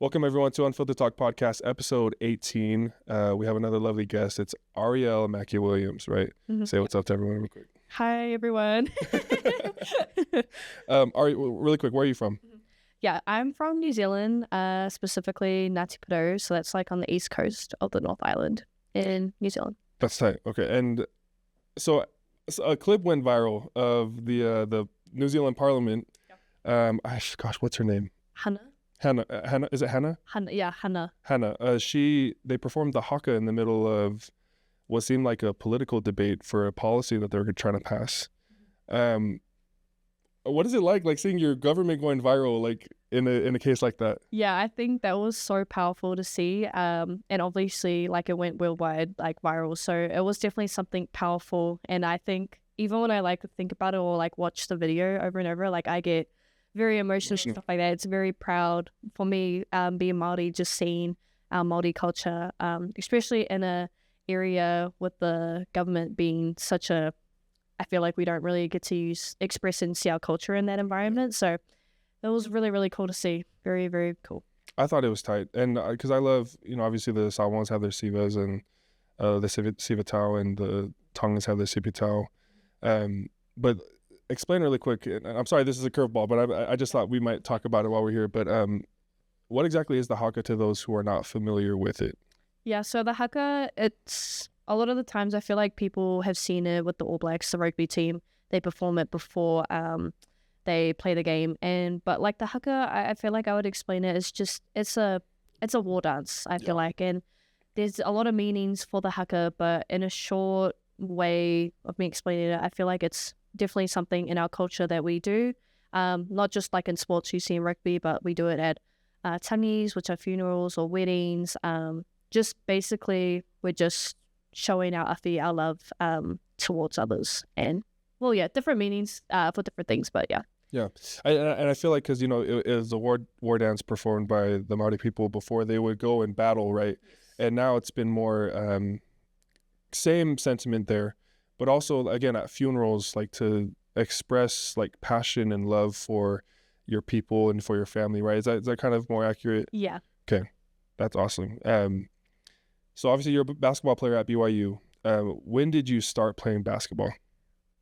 Welcome everyone to Unfiltered Talk Podcast, episode 18. We have another lovely guest. It's Arielle Mackey-Williams, right? Mm-hmm. Say what's up to everyone real quick. Hi, everyone. Ari, really quick, where are you from? Yeah, I'm from New Zealand, specifically Ngāti Porou, so that's like on the east coast of the North Island in New Zealand. That's tight. Okay, and so a clip went viral of the New Zealand Parliament. Yep. Gosh, what's her name? Hannah, is it Hannah? Hannah. Hannah. They performed the haka in the middle of what seemed like a political debate for a policy that they were trying to pass. What is it like seeing your government going viral, like in a case like that? Yeah, I think that was so powerful to see. And obviously, like, it went worldwide, like, viral. So it was definitely something powerful. And I think even when I think about it or watch the video over and over, I get very emotional and stuff like that. It's very proud for me, being Māori, just seeing our Māori culture, especially in a area with the government being such a, I feel like we don't really get to express and see our culture in that environment. So it was really, really cool to see. Very, very cool. I thought it was tight. And because I love, obviously the Samoans have their sivas and the sivatau, and the Tongans have their sipitau. But explain really quick, and I'm sorry this is a curveball, but I just thought we might talk about it while we're here. But what exactly is the haka to those who are not familiar with it? Yeah, so the haka, it's a lot of the times I feel like people have seen it with the All Blacks, the rugby team. They perform it before they play the game. But the haka, I feel like I would explain it as just, it's a war dance, I feel like. And there's a lot of meanings for the haka, but in a short way of me explaining it, I feel like it's definitely something in our culture that we do, not just like in sports you see in rugby, but we do it at tangis, which are funerals or weddings. Just basically we're just showing our afi, our love towards others, and different meanings for different things, but yeah. I feel like because it was a war dance performed by the Māori people before they would go and battle, right? And now it's been more same sentiment there, but also again at funerals, to express passion and love for your people and for your family, right? Is that kind of more accurate? Yeah. Okay, that's awesome. So obviously you're a basketball player at BYU. When did you start playing basketball?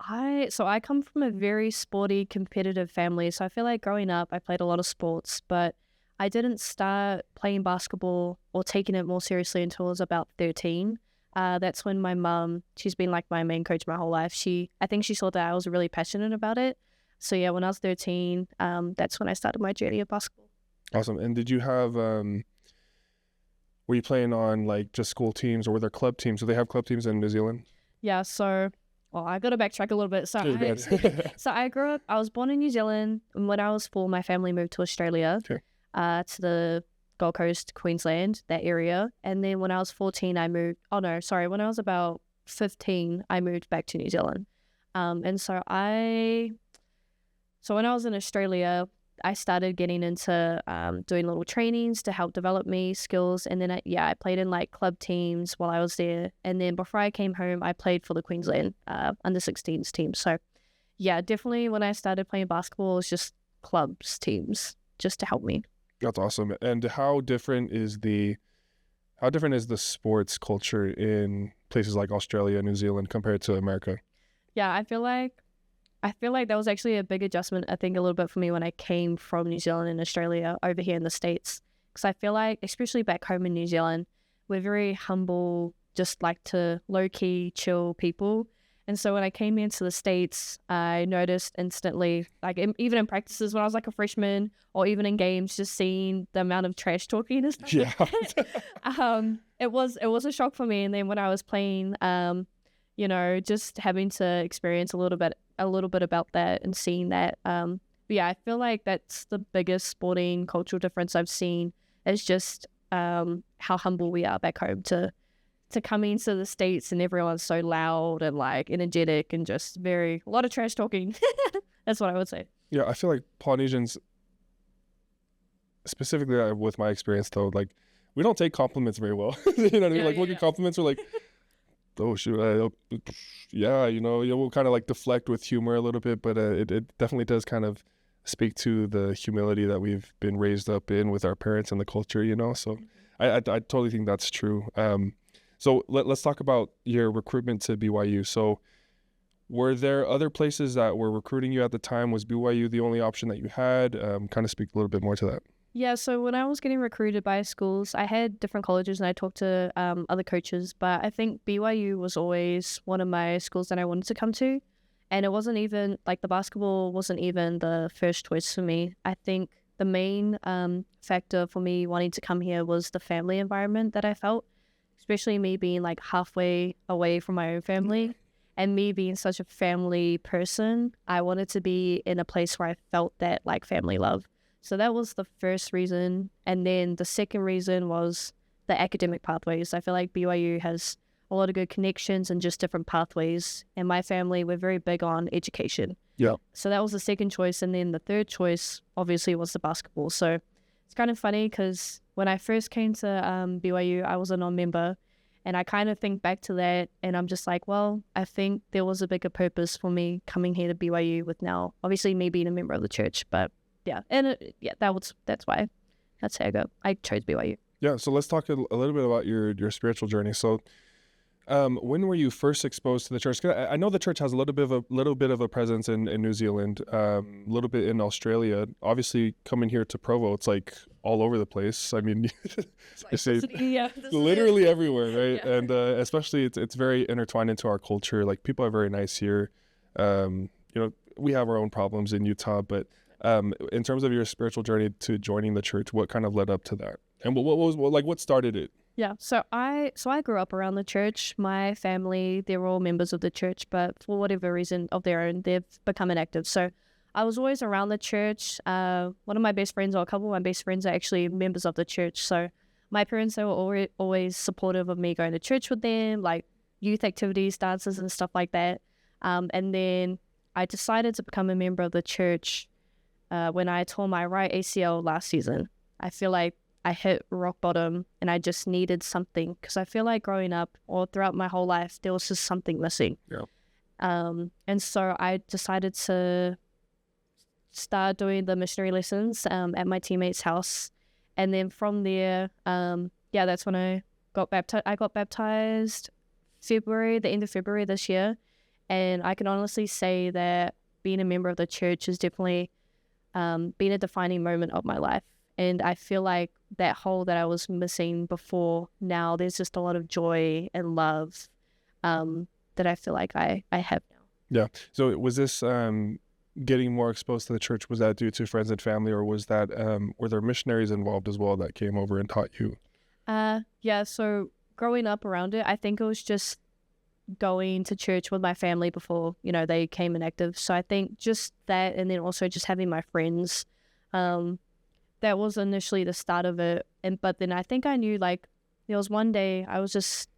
I come from a very sporty, competitive family. So I feel like growing up, I played a lot of sports, but I didn't start playing basketball or taking it more seriously until I was about 13. That's when my mum, she's been my main coach my whole life. I think she saw that I was really passionate about it. So yeah, when I was 13, that's when I started my journey of basketball. Awesome. And did you have, were you playing on just school teams, or were there club teams? Do they have club teams in New Zealand? Yeah, so I got to backtrack a little bit. So I grew up, I was born in New Zealand, and when I was 4, my family moved to Australia, to the Gold Coast, Queensland, that area. And then when I was 14, when I was about 15, I moved back to New Zealand. And so when I was in Australia, I started getting into doing little trainings to help develop me skills. And then I played in club teams while I was there. And then before I came home, I played for the Queensland under 16s team. So yeah, definitely when I started playing basketball, it was just clubs teams just to help me. That's awesome. And how different is the sports culture in places like Australia, New Zealand compared to America? Yeah, I feel like that was actually a big adjustment, I think, a little bit for me when I came from New Zealand and Australia over here in the States. Because I feel like, especially back home in New Zealand, we're very humble, just to low-key, chill people. And so when I came into the States, I noticed instantly, even in practices when I was a freshman, or even in games, just seeing the amount of trash talking and stuff. Yeah. It was a shock for me. And then when I was playing, just having to experience a little bit about that and seeing that. But yeah, I feel like that's the biggest sporting cultural difference I've seen, is just how humble we are back home to coming to the States, and everyone's so loud and energetic and just a lot of trash talking. That's what I would say. Yeah, I feel like Polynesians, specifically with my experience though, we don't take compliments very well. You know what I mean? Look at compliments are oh shoot, we'll kind of deflect with humor a little bit, but it definitely does kind of speak to the humility that we've been raised up in with our parents and the culture, you know. So I totally think that's true. So let's talk about your recruitment to BYU. So were there other places that were recruiting you at the time? Was BYU the only option that you had? Kind of speak a little bit more to that. Yeah, so when I was getting recruited by schools, I had different colleges and I talked to other coaches, but I think BYU was always one of my schools that I wanted to come to. And it wasn't even, like, the basketball wasn't even the first choice for me. I think the main factor for me wanting to come here was the family environment that I felt, especially me being, like, halfway away from my own family. And me being such a family person, I wanted to be in a place where I felt that, like, family love. So that was the first reason. And then the second reason was the academic pathways. I feel like BYU has a lot of good connections and just different pathways. And my family, we're very big on education. Yeah. So that was the second choice. And then the third choice, obviously, was the basketball. So it's kind of funny because when I first came to BYU, I was a non-member. And I kind of think back to that and I'm just like, well, I think there was a bigger purpose for me coming here to BYU with now, obviously me being a member of the church, but yeah. And that's why, that's how I chose BYU. Yeah. So let's talk a little bit about your spiritual journey. So when were you first exposed to the church? 'Cause I know the church has a little bit of a presence in New Zealand, a little bit in Australia. Obviously, coming here to Provo, it's like all over the place. I mean, it's literally everywhere, right? Yeah. And especially, it's very intertwined into our culture. Like, people are very nice here. You know, we have our own problems in Utah, but in terms of your spiritual journey to joining the church, what kind of led up to that, and what started it? Yeah, so I grew up around the church. My family, they're all members of the church, but for whatever reason of their own, they've become inactive. So I was always around the church. One of my best friends, or a couple of my best friends, are actually members of the church. So my parents, they were always supportive of me going to church with them, like youth activities, dances, and stuff like that. And then I decided to become a member of the church when I tore my right ACL last season. I feel like I hit rock bottom and I just needed something, because I feel like growing up or throughout my whole life, there was just something missing. Yeah. And so I decided to start doing the missionary lessons at my teammate's house. And then from there, that's when I got baptized. I got baptized the end of February this year. And I can honestly say that being a member of the church has definitely been a defining moment of my life. And I feel like that hole that I was missing before, now there's just a lot of joy and love that I feel like I have now. Yeah. So was this getting more exposed to the church, was that due to friends and family, or was that were there missionaries involved as well that came over and taught you? Yeah. So growing up around it, I think it was just going to church with my family before, they came inactive. So I think just that, and then also just having my friends, that was initially the start of it. But then I think I knew, like, there was one day I was just,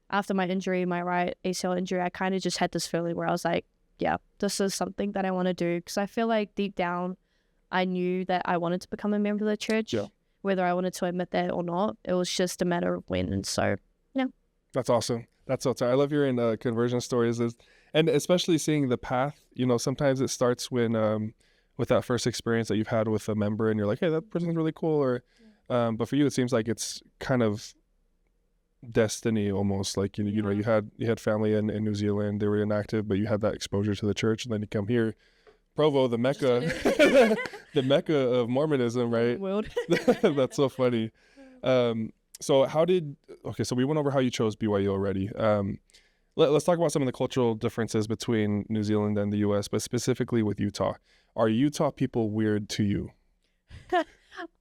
after my injury, my right ACL injury, I kind of just had this feeling where I was like, yeah, this is something that I want to do. Because I feel like deep down, I knew that I wanted to become a member of the church. Yeah. Whether I wanted to admit that or not, it was just a matter of when. And so, yeah. That's awesome. That's awesome. I love hearing conversion stories. And especially seeing the path, sometimes it starts when, with that first experience that you've had with a member and you're like, hey, that person's really cool. Or, but for you, it seems like it's kind of destiny almost. Like, you had family in New Zealand, they were inactive, but you had that exposure to the church, and then you come here, Provo, the Mecca, the Mecca of Mormonism, right? World. That's so funny. So we went over how you chose BYU already. Let's talk about some of the cultural differences between New Zealand and the US, but specifically with Utah. Are Utah people weird to you?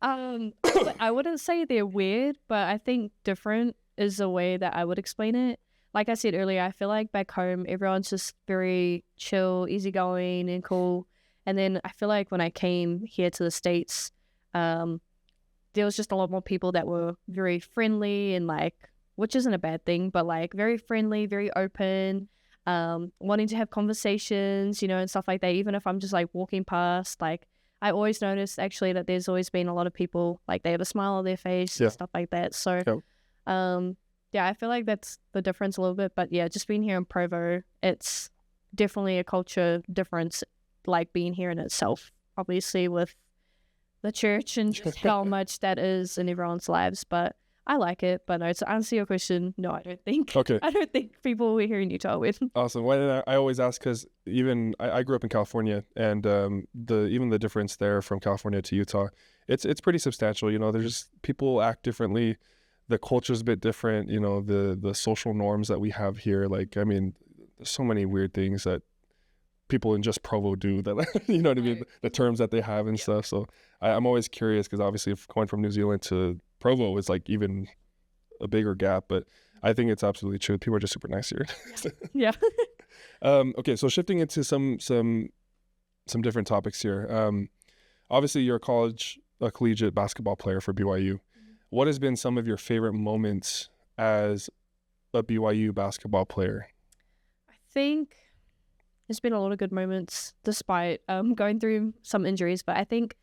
I wouldn't say they're weird, but I think different is the way that I would explain it. Like I said earlier, I feel like back home, everyone's just very chill, easygoing and cool. And then I feel like when I came here to the States, there was just a lot more people that were very friendly and which isn't a bad thing, but very friendly, very open, wanting to have conversations, and stuff like that. Even if I'm just walking past, I always notice actually that there's always been a lot of people, they have a smile on their face and stuff like that. So, I feel like that's the difference a little bit. But yeah, just being here in Provo, it's definitely a culture difference, being here in itself. obviously with the church and just how much that is in everyone's lives. But I like it. But no, to answer your question, no, I don't think. Okay. I don't think people over here in Utah would. Awesome. Well, I always ask because even I grew up in California, and even the difference there from California to Utah, it's pretty substantial. You know, there's just people act differently. The culture's a bit different. You know, the social norms that we have here. Like, I mean, there's so many weird things that people in just Provo do that, you know what I mean? The terms that they have and stuff. So I'm always curious because obviously if going from New Zealand to Provo is like even a bigger gap, but I think it's absolutely true. People are just super nice here. Yeah. Okay, so shifting into some different topics here. Obviously you're a collegiate basketball player for BYU. What has been some of your favorite moments as a BYU basketball player? I think there's been a lot of good moments despite going through some injuries. But I think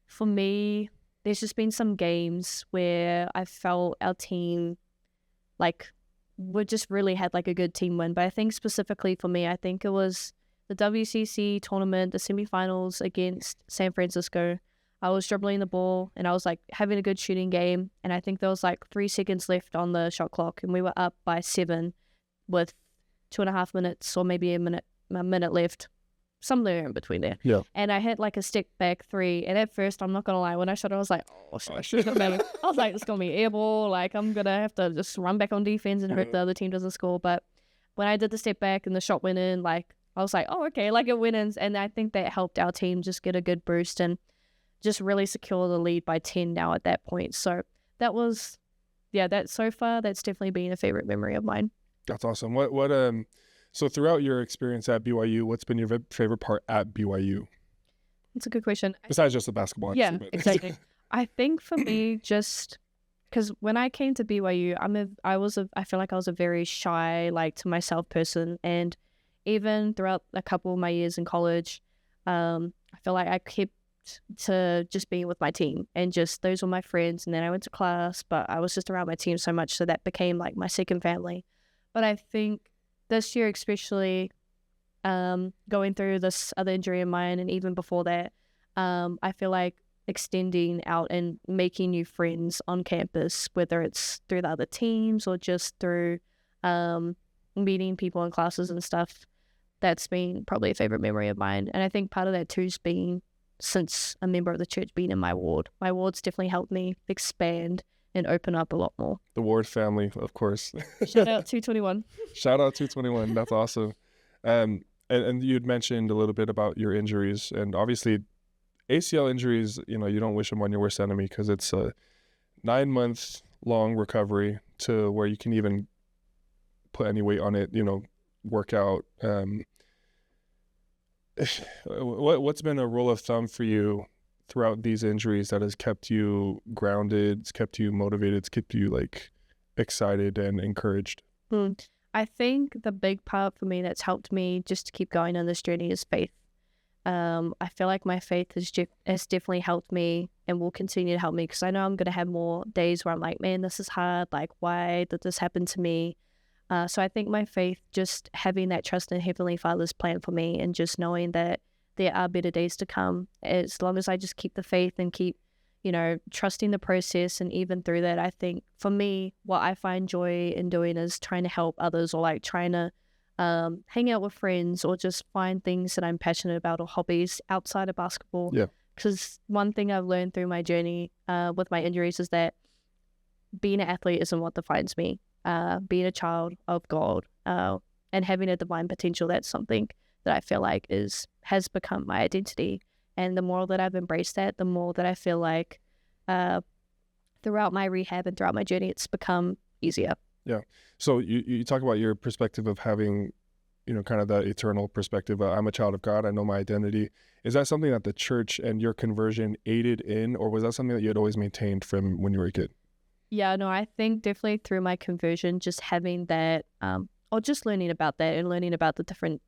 for me, there's just been some games where I felt our team, like, we just really had like a good team win. But I think specifically for me, I think it was the WCC tournament, the semifinals against San Francisco. I was dribbling the ball and I was like having a good shooting game. And I think there was like 3 seconds left on the shot clock and we were up by 7 with 2.5 minutes or maybe a minute left, somewhere in between there. Yeah. And I hit like a step back 3. And at first, I'm not going to lie, when I shot it, I was like, oh, shit. I was like, it's going to be air ball. Like, I'm going to have to just run back on defense and hope the other team doesn't score. But when I did the step back and the shot went in, like, I was like, oh, okay, like it went in. And I think that helped our team just get a good boost and just really secure the lead by 10 now at that point. So that was, so far, that's definitely been a favorite memory of mine. That's awesome. So throughout your experience at BYU, what's been your favorite part at BYU? It's a good question. Besides just the basketball. Yeah, exactly. I think for me, just because when I came to BYU, I feel like I was a very shy, like to myself person. And even throughout a couple of my years in college, I feel like I kept to just being with my team and just those were my friends. And then I went to class, but I was just around my team so much. So that became like my second family. But I think this year, especially going through this other injury of mine, and even before that, I feel like extending out and making new friends on campus, whether it's through the other teams or just through meeting people in classes and stuff, that's been probably a favorite memory of mine. And I think part of that too has been since a member of the church being in my ward. My ward's definitely helped me expand and open up a lot more. The Ward family, of course. Shout out 221. Shout out 221. That's awesome. And you'd mentioned a little bit about your injuries, and obviously ACL injuries, you know, you don't wish them on your worst enemy because it's a 9-month long recovery to where you can even put any weight on it, you know, work out. What's been a rule of thumb for you throughout these injuries that has kept you grounded, it's kept you motivated, it's kept you like excited and encouraged? I think the big part for me that's helped me just to keep going on this journey is faith. I feel like my faith has definitely helped me and will continue to help me because I know I'm going to have more days where I'm like, man, this is hard. Like, why did this happen to me? So I think my faith, just having that trust in Heavenly Father's plan for me and just knowing that there are better days to come, as long as I just keep the faith and keep, you know, trusting the process. And even through that, I think for me, what I find joy in doing is trying to help others or like trying to hang out with friends or just find things that I'm passionate about or hobbies outside of basketball. Yeah. Because one thing I've learned through my journey with my injuries is that being an athlete isn't what defines me. Being a child of God and having a divine potential, that's something that I feel like has become my identity. And the more that I've embraced that, the more that I feel like throughout my rehab and throughout my journey, it's become easier. Yeah. So you talk about your perspective of having, you know, kind of that eternal perspective. I'm a child of God. I know my identity. Is that something that the church and your conversion aided in, or was that something that you had always maintained from when you were a kid? Yeah, no, I think definitely through my conversion, just having that, or just learning about that and learning about the different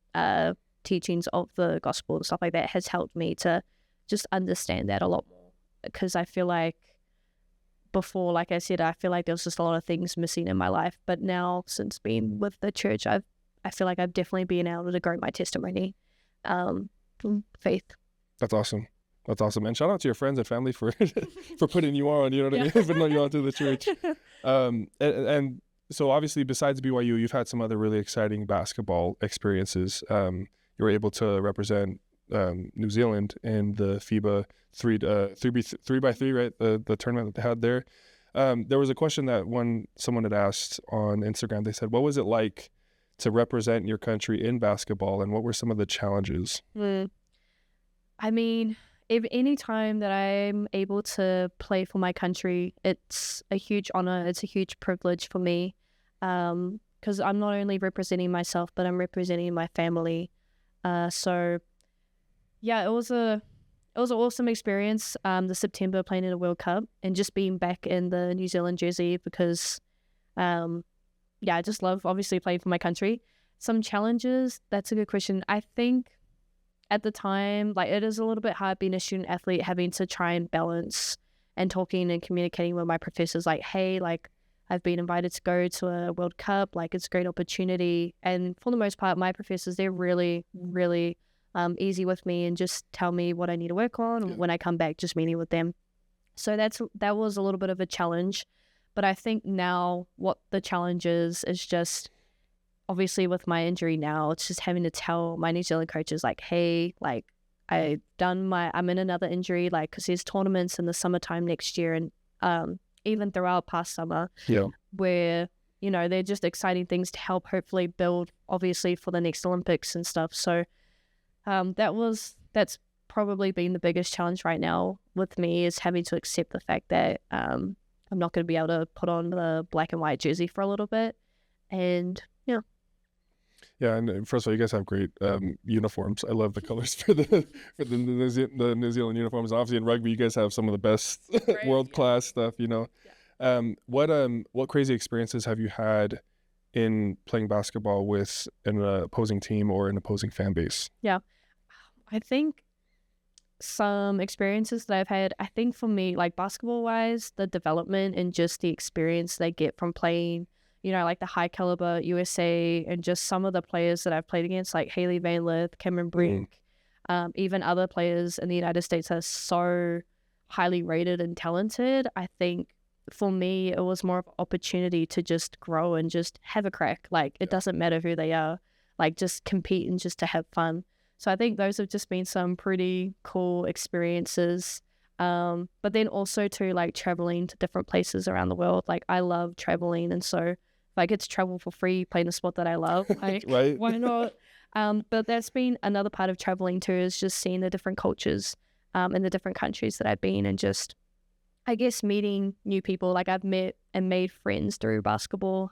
teachings of the gospel and stuff like that has helped me to just understand that a lot more. Because I feel like before, like I said, I feel like there was just a lot of things missing in my life. But now, since being with the church, I feel like I've definitely been able to grow my testimony, faith. That's awesome. That's awesome. And shout out to your friends and family for for putting you on, you know what I mean? Putting you on to the church. And so obviously besides BYU, you've had some other really exciting basketball experiences. You were able to represent New Zealand in the FIBA 3x3, right? The tournament that they had there. There was a question that someone had asked on Instagram. They said, what was it like to represent your country in basketball, and what were some of the challenges? I mean, any time that I'm able to play for my country, it's a huge honor. It's a huge privilege for me, because I'm not only representing myself, but I'm representing my family. So yeah, it was an awesome experience. The September playing in a World Cup and just being back in the New Zealand jersey, because I just love obviously playing for my country. Some challenges, that's a good question. I think at the time, like, it is a little bit hard being a student athlete, having to try and balance and talking and communicating with my professors, like, hey, like, I've been invited to go to a World Cup, like, it's a great opportunity. And for the most part, my professors, they're really, really easy with me and just tell me what I need to work on when I come back, just meeting with them. So that was a little bit of a challenge. But I think now what the challenge is just, obviously with my injury now, it's just having to tell my New Zealand coaches, like, hey, like, I'm in another injury, like, because there's tournaments in the summertime next year, and even throughout past summer, where, you know, they're just exciting things to help hopefully build, obviously, for the next Olympics and stuff. So that's probably been the biggest challenge right now with me, is having to accept the fact that I'm not going to be able to put on the black and white jersey for a little bit. And yeah, and first of all, you guys have great uniforms. I love the colors for the New Zealand uniforms. Obviously, in rugby, you guys have some of the best world class stuff. You know, what crazy experiences have you had in playing basketball with an opposing team or an opposing fan base? Yeah, I think some experiences that I've had, I think for me, like, basketball wise, the development and just the experience they get from playing, you know, like the high caliber USA, and just some of the players that I've played against, like Hailey, Lith, Brink, even other players in the United States that are so highly rated and talented. I think for me, it was more of an opportunity to just grow and just have a crack. Like, it doesn't matter who they are, like, just compete and just to have fun. So I think those have just been some pretty cool experiences. But then also too, like, traveling to different places around the world. Like, I love traveling, and so if I get to travel for free, playing a sport that I love, like, right? Why not? But that's been another part of traveling too, is just seeing the different cultures in the different countries that I've been, and just, I guess, meeting new people. Like, I've met and made friends through basketball,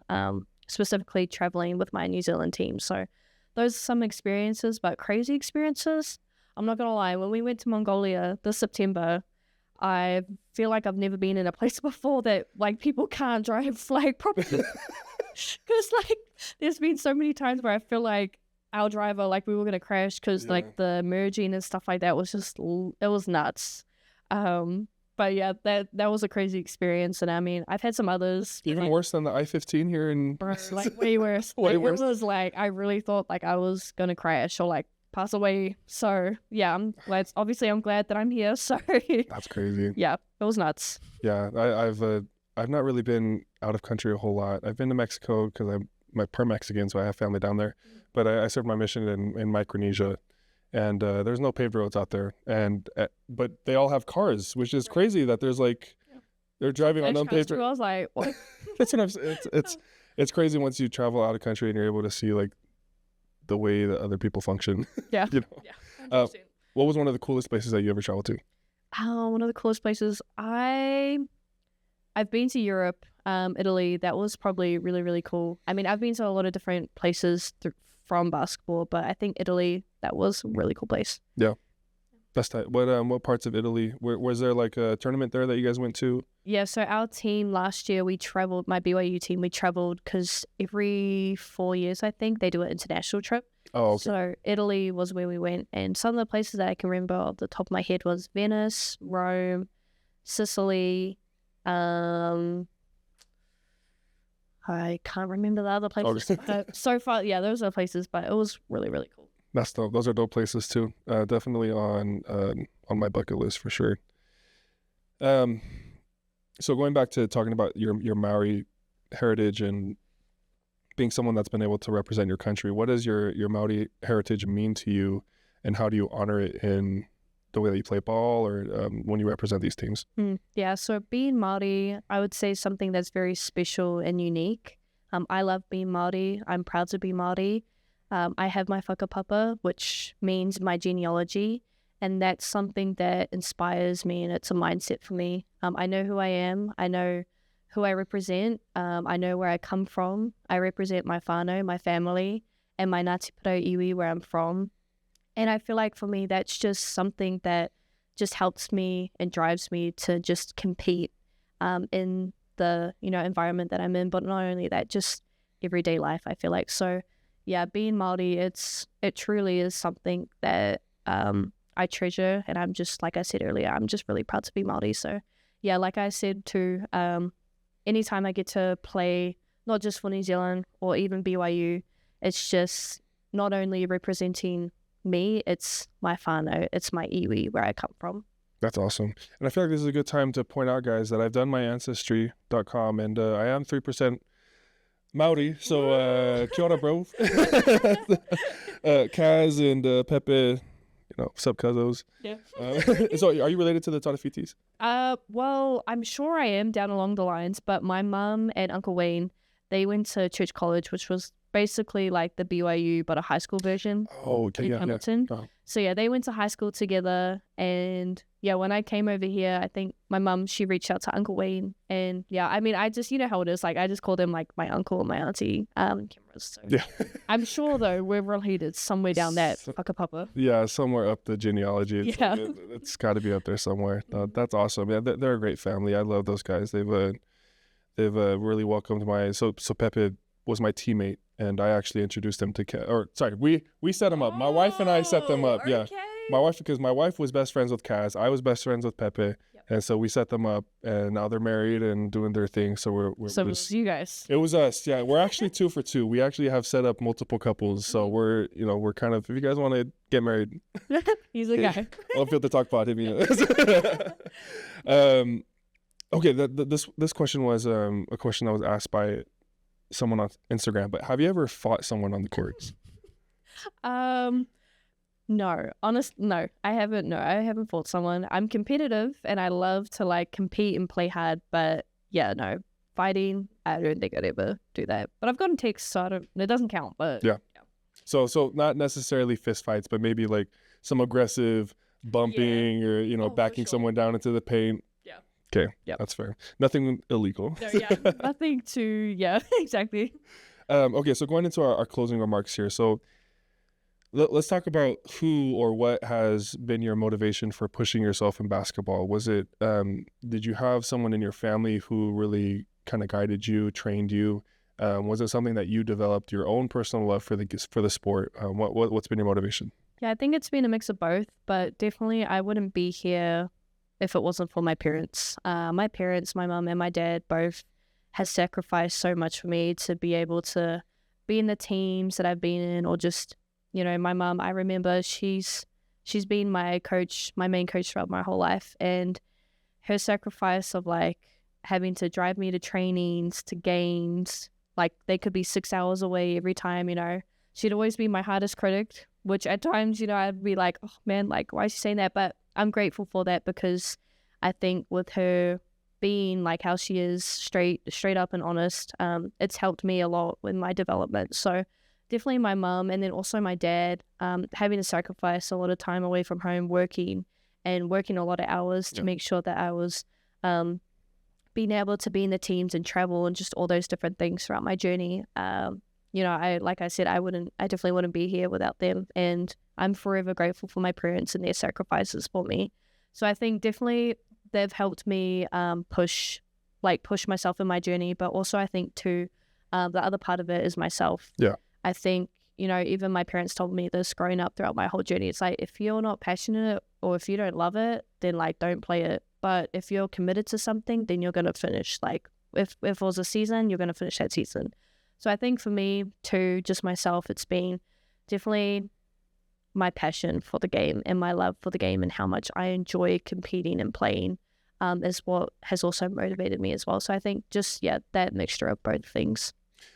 specifically traveling with my New Zealand team. So those are some experiences, but crazy experiences, I'm not gonna lie, when we went to Mongolia this September, I feel like I've never been in a place before that, like, people can't drive, like, properly. Because, like, there's been so many times where I feel like our driver, like, we were gonna crash because like the merging and stuff like that was just, it was nuts. But yeah, that was a crazy experience. And I mean, I've had some others. Even like, worse than the I-15 here in... Bro, like, way worse. Way worse. It was like, I really thought, like, I was going to crash or, like, pass away. So, yeah, I'm glad that I'm here. So... That's crazy. Yeah, it was nuts. Yeah, I've not really been out of country a whole lot. I've been to Mexico because I'm part Mexican, so I have family down there. But I served my mission in Micronesia. And there's no paved roads out there, but they all have cars, which is crazy that there's like they're driving on unpaved roads. I was like, what? That's what it's crazy once you travel out of country and you're able to see, like, the way that other people function. Yeah. You know? Yeah. What was one of the coolest places that you ever traveled to? One of the coolest places, I've been to Europe, Italy. That was probably really, really cool. I mean, I've been to a lot of different places from basketball, but I think Italy, that was a really cool place. Yeah, best time. What parts of Italy? Was there like a tournament there that you guys went to? Yeah, so our team last year, we traveled. My BYU team, we traveled because every 4 years, I think, they do an international trip. Oh, okay. So Italy was where we went, and some of the places that I can remember off the top of my head was Venice, Rome, Sicily. I can't remember the other places. So far, yeah, those are places, but it was really, really cool. those are dope places too. Definitely on my bucket list for sure. So going back to talking about your Maori heritage and being someone that's been able to represent your country, what does your Maori heritage mean to you, and how do you honor it in the way that you play ball or when you represent these teams? Yeah, so being Maori, I would say something that's very special and unique. I love being Maori. I'm proud to be Maori. I have my whakapapa, which means my genealogy, and that's something that inspires me, and it's a mindset for me. I know who I am. I know who I represent. I know where I come from. I represent my whānau, my family, and my Ngāti Porou iwi, where I'm from. And I feel like for me, that's just something that just helps me and drives me to just compete in the, environment that I'm in. But not only that, just everyday life, I feel like. So yeah, being Māori, it truly is something that I treasure. And I'm just, like I said earlier, I'm just really proud to be Māori. So yeah, like I said too, anytime I get to play, not just for New Zealand or even BYU, it's just not only representing me, it's my whānau, it's my iwi, where I come from. That's awesome. And I feel like this is a good time to point out, guys, that I've done my ancestry.com, and I am 3% Maori, so kia ora, bro. Kaz and Pepe, sub-cousins. Yeah. So are you related to the Tarafitis? Well, I'm sure I am down along the lines, but my mum and Uncle Wayne, they went to Church College, which was basically like the BYU but a high school version. Oh, okay, in Hamilton. Yeah. Oh. So yeah, they went to high school together, and yeah, when I came over here, I think my mum, she reached out to Uncle Wayne, and yeah, I mean, I just, how it is, like I just called him like my uncle and my auntie, cameras. So yeah. I'm sure though we're related somewhere down that whakapapa. Yeah, somewhere up the genealogy. Yeah. It's got to be up there somewhere. That's awesome. Yeah, they're a great family. I love those guys. They've really welcomed so Pepe was my teammate, and I actually introduced him to we set him up. My wife and I set them up. Okay. Yeah. Because my wife was best friends with Kaz. I was best friends with Pepe. Yep. And so we set them up, and now they're married and doing their thing. So it was you guys. It was us. Yeah. We're actually 2 for 2. We actually have set up multiple couples. So we're kind of, if you guys want to get married. He's a guy. I'll feel the talk pod. Hit me. Okay. This question was a question that was asked by someone on Instagram, but have you ever fought someone on the courts? No, I haven't. No, I haven't fought someone. I'm competitive and I love to like compete and play hard, but yeah, no, fighting, I don't think I'd ever do that. But I've gotten texts, so it doesn't count, but yeah. So not necessarily fist fights, but maybe like some aggressive bumping or, backing someone down into the paint. Yeah. Okay. Yeah. That's fair. Nothing illegal. No, yeah. Nothing exactly. Okay. So going into our closing remarks here. So let's talk about who or what has been your motivation for pushing yourself in basketball. Was it, did you have someone in your family who really kind of guided you, trained you? Was it something that you developed your own personal love for the sport? What's been your motivation? Yeah, I think it's been a mix of both, but definitely I wouldn't be here if it wasn't for my parents. My parents, my mum and my dad both has sacrificed so much for me to be able to be in the teams that I've been in, or just, my mum, I remember she's been my main coach throughout my whole life, and her sacrifice of like having to drive me to trainings, to games, like they could be 6 hours away every time, she'd always be my hardest critic, which at times, I'd be like, oh man, like, why is she saying that? But I'm grateful for that, because I think with her being like how she is, straight up and honest, it's helped me a lot with my development. So definitely my mum, and then also my dad, having to sacrifice a lot of time away from home, working a lot of hours to make sure that I was being able to be in the teams and travel and just all those different things throughout my journey. Like I said, I definitely wouldn't be here without them, and I'm forever grateful for my parents and their sacrifices for me. So I think definitely they've helped me push myself in my journey, but also I think too, the other part of it is myself. Yeah. I think, even my parents told me this growing up throughout my whole journey. It's like, if you're not passionate or if you don't love it, then like don't play it. But if you're committed to something, then you're going to finish. Like if it was a season, you're going to finish that season. So I think for me too, just myself, it's been definitely my passion for the game and my love for the game and how much I enjoy competing and playing is what has also motivated me as well. So I think just, that mixture of both things.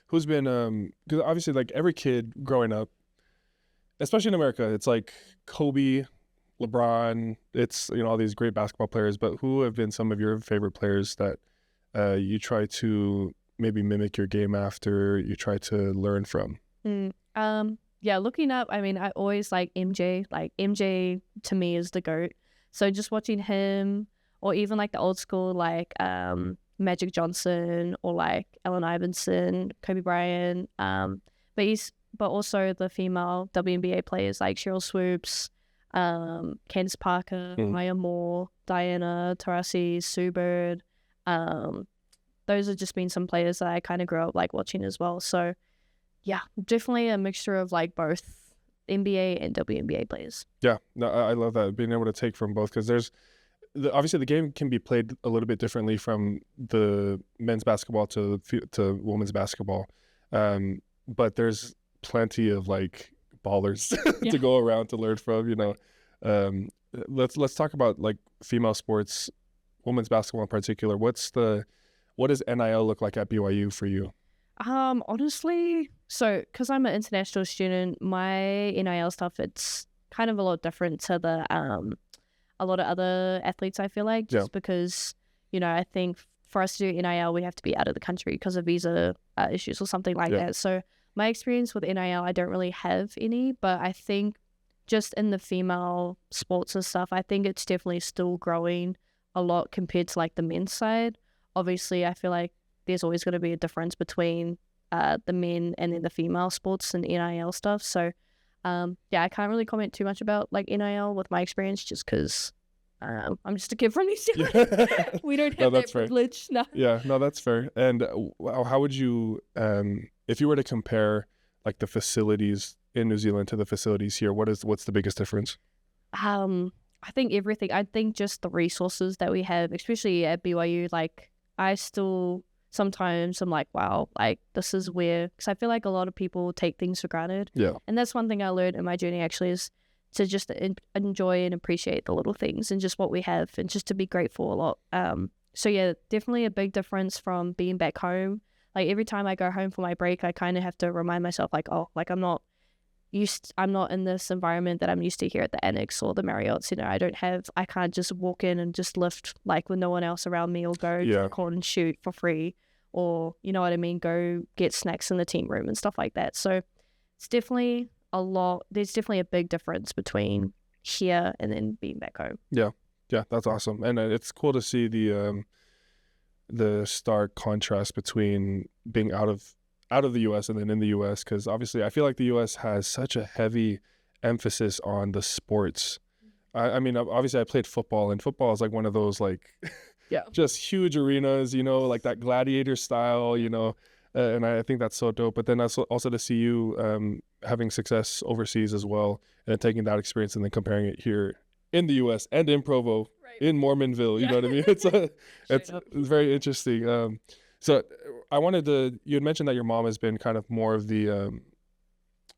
Who's been, because obviously like every kid growing up, especially in America, it's like Kobe, LeBron, it's, all these great basketball players, but who have been some of your favorite players that you try to maybe mimic your game after, you try to learn from? Looking up, I always like MJ. Like MJ to me is the GOAT. So just watching him, or even like the old school like Magic Johnson or like Allen Iverson, Kobe Bryant, but also the female WNBA players like Cheryl Swoops, Candace Parker, Maya Moore, Diana Taurasi, Sue Bird. Those have just been some players that I kind of grew up like watching as well. So yeah, definitely a mixture of like both NBA and WNBA players. Yeah, no, I love that, being able to take from both, because there's obviously the game can be played a little bit differently from the men's basketball to women's basketball, but there's plenty of like ballers to go around to learn from. Let's talk about like female sports, women's basketball in particular. What does NIL look like at BYU for you? Honestly, so because I'm an international student, my NIL stuff, it's kind of a lot different to the a lot of other athletes, I feel like, just because, I think for us to do NIL, we have to be out of the country because of visa issues or something like that. So my experience with NIL, I don't really have any, but I think just in the female sports and stuff, I think it's definitely still growing a lot compared to like the men's side. Obviously, I feel like there's always going to be a difference between the men and then the female sports and NIL stuff. So, I can't really comment too much about like NIL with my experience, just because I'm just a kid from New Zealand. We don't have that privilege. No. Yeah, no, that's fair. And how would you, if you were to compare like the facilities in New Zealand to the facilities here, what's the biggest difference? I think everything. I think just the resources that we have, especially at BYU. Like, I still sometimes I'm like, wow, like this is where, because I feel like a lot of people take things for granted. Yeah. And that's one thing I learned in my journey actually, is to just enjoy and appreciate the little things and just what we have, and just to be grateful a lot. So yeah, definitely a big difference from being back home. Like every time I go home for my break, I kind of have to remind myself like, oh, like I'm not in this environment that I'm used to here at the Annex or the Marriott's. I can't just walk in and just lift like with no one else around me, or go to the court and shoot for free, or go get snacks in the team room and stuff like that. So it's definitely there's definitely a big difference between here and then being back home. Yeah, that's awesome. And it's cool to see the stark contrast between being out of the U.S. and then in the U.S., because obviously I feel like the U.S. has such a heavy emphasis on the sports. I mean, obviously I played football, and football is like one of those like just huge arenas, like that gladiator style, and I think that's so dope. But then also to see you having success overseas as well, and taking that experience and then comparing it here in the U.S. and in Provo, in Mormonville, you know what I mean? It's very interesting. So you had mentioned that your mom has been kind of more of the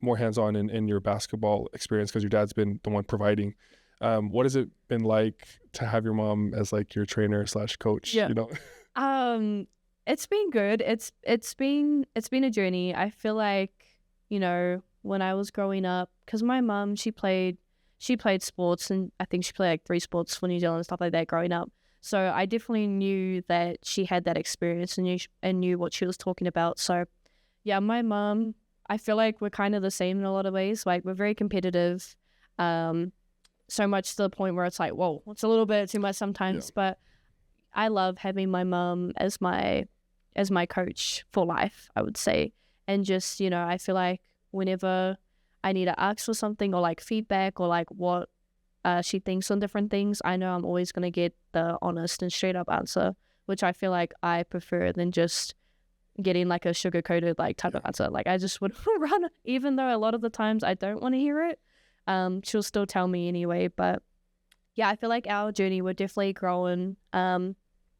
more hands-on in your basketball experience, because your dad's been the one providing. What has it been like to have your mom as like your trainer / coach? Yeah. It's been good. It's been a journey. I feel like, when I was growing up, because my mom, she played sports, and I think she played like 3 sports for New Zealand and stuff like that growing up. So I definitely knew that she had that experience and knew what she was talking about. So yeah, my mom, I feel like we're kind of the same in a lot of ways. Like, we're very competitive, so much to the point where it's like, whoa, it's a little bit too much sometimes. But I love having my mom as my coach for life, I would say. And just, I feel like whenever I need to ask for something, or like feedback, or like what she thinks on different things, I know I'm always going to get the honest and straight up answer, which I feel like I prefer than just getting like a sugar coated like type of answer. Like, I just would run, even though a lot of the times I don't want to hear it. She'll still tell me anyway. But yeah, I feel like our journey, we're definitely growing in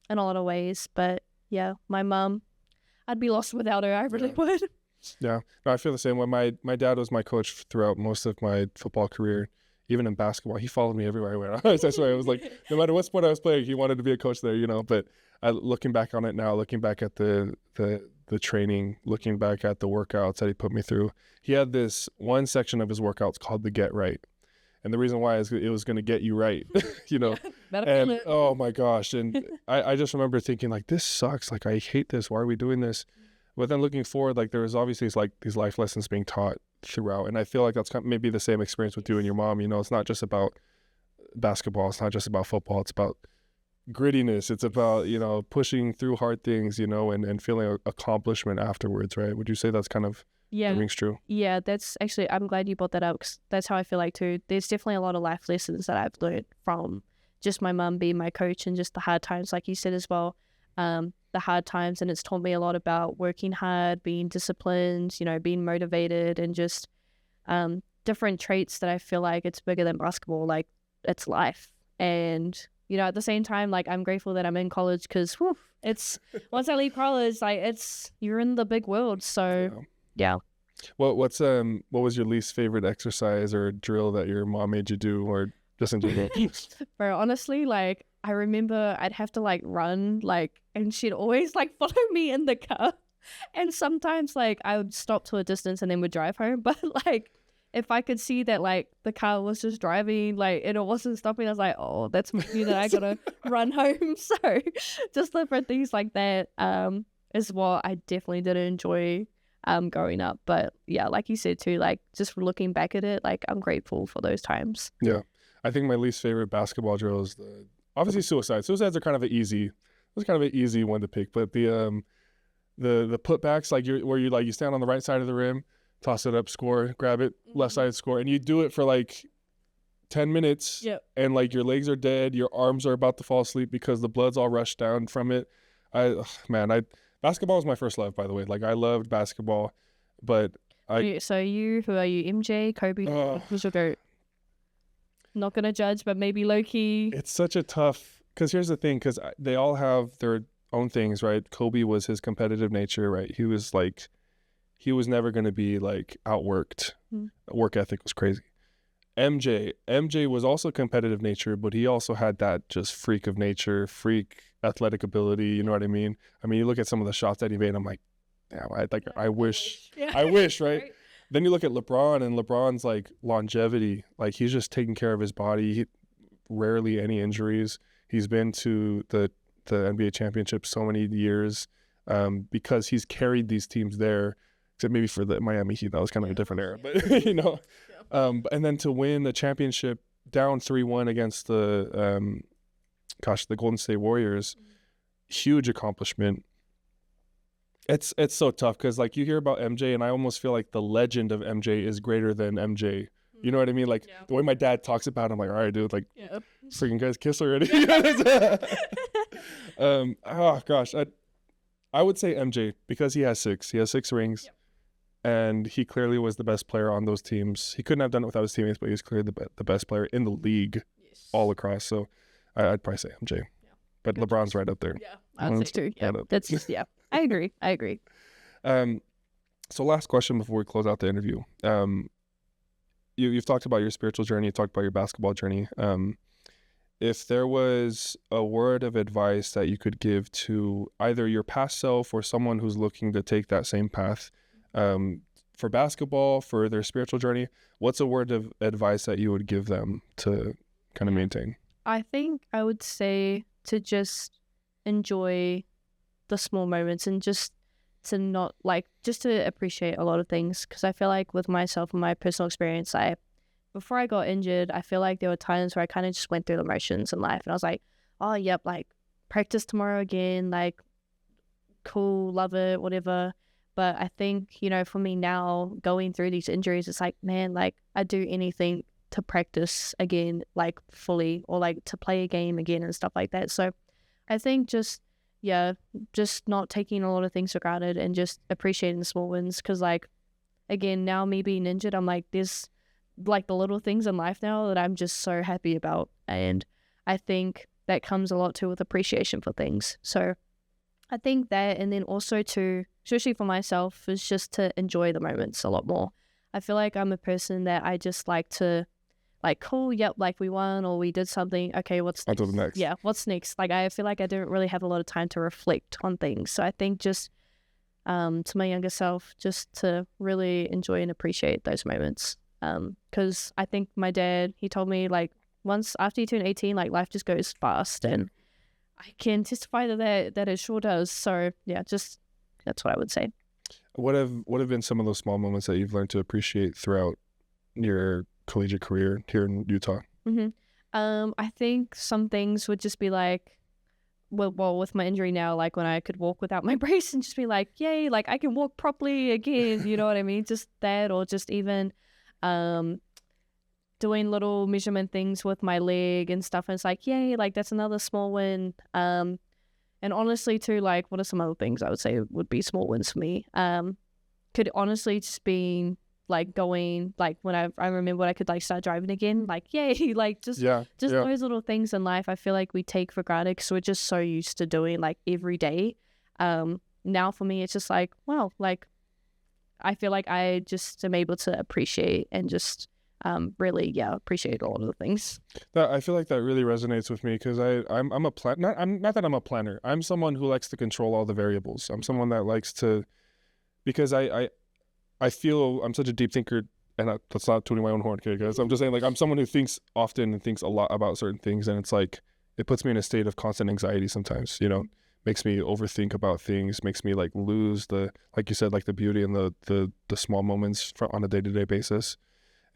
a lot of ways. But yeah, my mom, I'd be lost without her. I really would. Yeah, no, I feel the same way. My dad was my coach throughout most of my football career, even in basketball. He followed me everywhere I went. I swear, it was like no matter what sport I was playing, he wanted to be a coach there, you know. But looking back on it now, looking back at the training, looking back at the workouts that he put me through, he had this one section of his workouts called the Get Right. And the reason why is it was going to get you right, you know. And oh my gosh, and I just remember thinking like, this sucks. Like, I hate this. Why are we doing this? But then looking forward, like there was obviously like these life lessons being taught throughout, and I feel like that's maybe the same experience with you and your mom. You know, it's not just about basketball. It's not just about football. It's about grittiness. It's about, you know, pushing through hard things, you know, and feeling accomplishment afterwards, right? Would you say that's kind of rings true? Yeah, that's actually, I'm glad you brought that up, 'cause that's how I feel like too. There's definitely a lot of life lessons that I've learned from just my mum being my coach, and just the hard times, like you said as well. The hard times, and it's taught me a lot about working hard, being disciplined, you know, being motivated, and just different traits that I feel like it's bigger than basketball, like it's life. And you know, at the same time, like I'm grateful that I'm in college, because it's once I leave college, like you're in the big world. So yeah. What was your least favorite exercise or drill that your mom made you do, or just enjoy it? Bro, honestly, like I remember I'd have to like run, like, and she'd always like follow me in the car. And sometimes like I would stop to a distance and then would drive home. But like if I could see that like the car was just driving, like, and it wasn't stopping, I was like, oh, that's me that I gotta run home. So just different things like that is what I definitely didn't enjoy growing up. But yeah, like you said too, like just looking back at it, like I'm grateful for those times. Yeah. I think my least favorite basketball drill is obviously suicide. Suicides are kind of an easy one to pick, but the putbacks, like where you stand on the right side of the rim, toss it up, score, grab it, left side, score, and you do it for like 10 minutes. Yep. And like your legs are dead, your arms are about to fall asleep because the blood's all rushed down from it. Basketball was my first love, by the way. Like I loved basketball, but who are you? MJ, Kobe? Who's your GOAT? Not gonna judge, but maybe low key. It's such a tough, because here's the thing, because they all have their own things, right? Kobe was his competitive nature, right? He was never going to be like outworked. Work ethic was crazy. MJ was also competitive nature, but he also had that just freak of nature, freak athletic ability. You know what I mean? I mean, you look at some of the shots that he made, I'm like, damn, I wish, right? Then you look at LeBron, and LeBron's like longevity, like he's just taking care of his body. Rarely any injuries. He's been to the NBA championship so many years because he's carried these teams there, except maybe for the Miami Heat. That was kind of a different era, but you know. And then to win the championship down 3-1 against the Golden State Warriors, huge accomplishment. It's so tough because like you hear about MJ, and I almost feel like the legend of MJ is greater than MJ. You know what I mean? Like the way my dad talks about it, I'm like, all right, dude, like freaking guys kiss already. Oh gosh, I would say MJ because he has 6 rings, and he clearly was the best player on those teams. He couldn't have done it without his teammates, but he was clearly the best player in the league all across. So I'd probably say MJ, but good LeBron's right up there. Yeah, I'd say too. Yeah, that's just I agree. So last question before we close out the interview. You've talked about your spiritual journey. You talked about your basketball journey. If there was a word of advice that you could give to either your past self or someone who's looking to take that same path for basketball, for their spiritual journey, what's a word of advice that you would give them to kind of maintain? I think I would say to just enjoy the small moments and just to not just to appreciate a lot of things, because I feel like with myself and my personal experience, before I got injured, I feel like there were times where I kind of just went through the motions in life, and I was like, oh yep, like practice tomorrow again, like cool, love it, whatever. But I think, you know, for me now going through these injuries, it's like, man, like I'd do anything to practice again, like fully, or like to play a game again and stuff like that. So I think just not taking a lot of things for granted and just appreciating the small wins. Because like, again, now me being injured, I'm like, there's like the little things in life now that I'm just so happy about. And I think that comes a lot too with appreciation for things. So I think that, and then also to especially for myself, is just to enjoy the moments a lot more. I feel like I'm a person that I just like to, like, cool, yep, like we won or we did something. Okay, what's next? Until the next. Yeah, what's next? Like, I feel like I didn't really have a lot of time to reflect on things. So I think just to my younger self, just to really enjoy and appreciate those moments. Because I think my dad, he told me, like, once after you turn 18, like, life just goes fast. And I can testify to that it sure does. So yeah, just that's what I would say. What have been some of those small moments that you've learned to appreciate throughout your collegiate career here in Utah? I think some things would just be like, well, with my injury now, like when I could walk without my brace and just be like, yay, like I can walk properly again, you know what I mean? Just that, or just even doing little measurement things with my leg and stuff. And it's like, yay, like that's another small win. And honestly too, like what are some other things I would say would be small wins for me? Could honestly just be like going, like when I remember when I could like start driving again, like yay, like just those little things in life I feel like we take for granted because we're just so used to doing like every day. Now for me it's just like, wow, like I feel like I just am able to appreciate and just really appreciate all of the things. That I feel like that really resonates with me because I'm a not that I'm a planner. I'm someone who likes to control all the variables. I'm someone that likes to, because I feel I'm such a deep thinker, and that's not tooting my own horn, okay, guys. I'm just saying, like, I'm someone who thinks often and thinks a lot about certain things, and it's like it puts me in a state of constant anxiety sometimes, you know. Makes me overthink about things, makes me like lose the, like you said, like the beauty and the small moments on a day-to-day basis.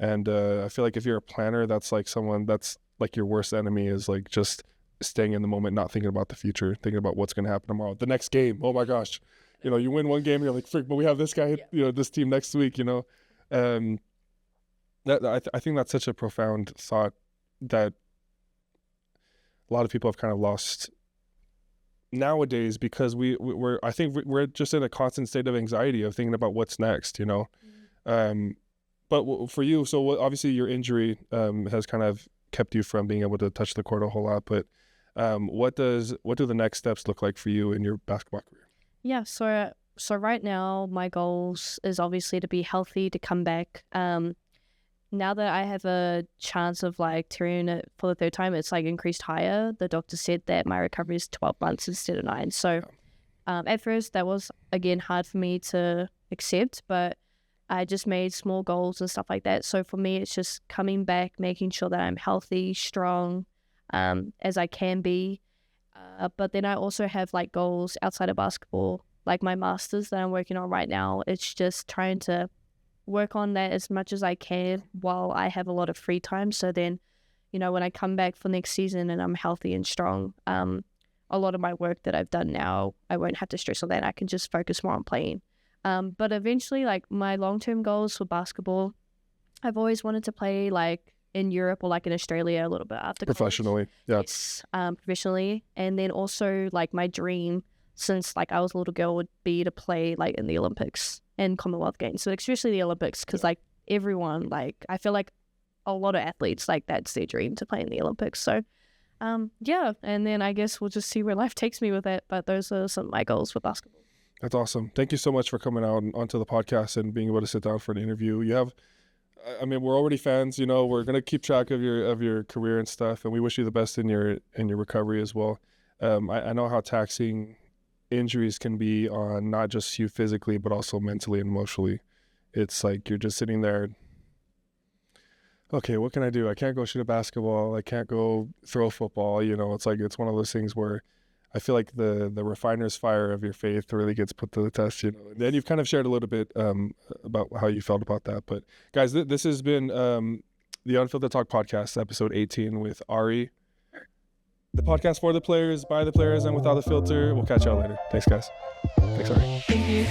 And I feel like if you're a planner, that's like someone that's like your worst enemy, is like just staying in the moment, not thinking about the future, thinking about what's going to happen tomorrow. The next game, oh my gosh. You know, you win one game, you're like, frick, but we have this guy, you know, this team next week, you know. I think that's such a profound thought that a lot of people have kind of lost nowadays because I think we're just in a constant state of anxiety of thinking about what's next, you know. But for you, so obviously your injury has kind of kept you from being able to touch the court a whole lot. But what do the next steps look like for you in your basketball career? Yeah, so right now my goals is obviously to be healthy, to come back. Now that I have a chance of like tearing it for the third time, it's like increased higher. The doctor said that my recovery is 12 months instead of 9. So at first that was again hard for me to accept, but I just made small goals and stuff like that. So for me, it's just coming back, making sure that I'm healthy, strong, as I can be. But then I also have like goals outside of basketball, like my master's that I'm working on right now. It's just trying to work on that as much as I can while I have a lot of free time. So then, you know, when I come back for next season and I'm healthy and strong, a lot of my work that I've done now, I won't have to stress on that. I can just focus more on playing. But eventually, like my long-term goals for basketball, I've always wanted to play like in Europe or like in Australia a little bit after professionally. College. Yes, professionally. And then also like my dream since like I was a little girl would be to play like in the Olympics and Commonwealth Games. So especially the Olympics, because like everyone, like I feel like a lot of athletes, like that's their dream to play in the Olympics. So and then I guess we'll just see where life takes me with it. But those are some of my goals for basketball. That's awesome. Thank you so much for coming out onto the podcast and being able to sit down for an interview. You have, I mean, we're already fans, you know, we're going to keep track of your career and stuff, and we wish you the best in your recovery as well. I know how taxing injuries can be on not just you physically, but also mentally and emotionally. It's like you're just sitting there. Okay, what can I do? I can't go shoot a basketball. I can't go throw a football. You know, it's like, it's one of those things where I feel like the refiner's fire of your faith really gets put to the test, you know. And then you've kind of shared a little bit about how you felt about that. But guys, this has been the Unfiltered Talk podcast, episode 18 with Ari. The podcast for the players, by the players, and without the filter. We'll catch y'all later. Thanks, guys. Thanks, Ari. Thank you.